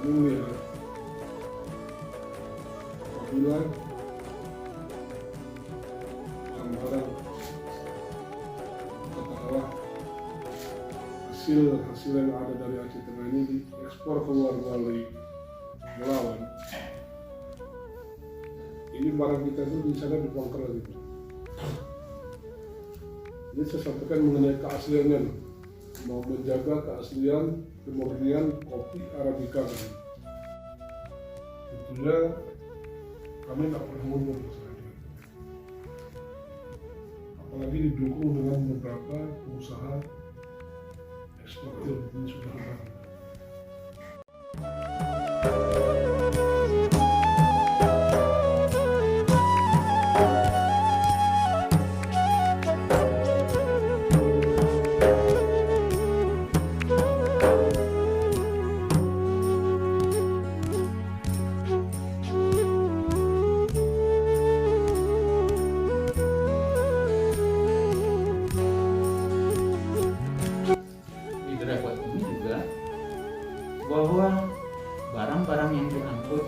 kami melihat apabila barang katakanlah hasil yang ada dari Aceh Tengah ini diekspor keluar melalui Melawan, ini barang kita itu di sana dibongkar lagi. Ini saya sampaikan mengenai keasliannya, mau menjaga keaslian kemurnian kopi Arabica ini. Tentunya kami tak pernah mundur, apalagi didukung dengan beberapa pengusaha eksportir ini sudah ada. Bahwa barang-barang yang diangkut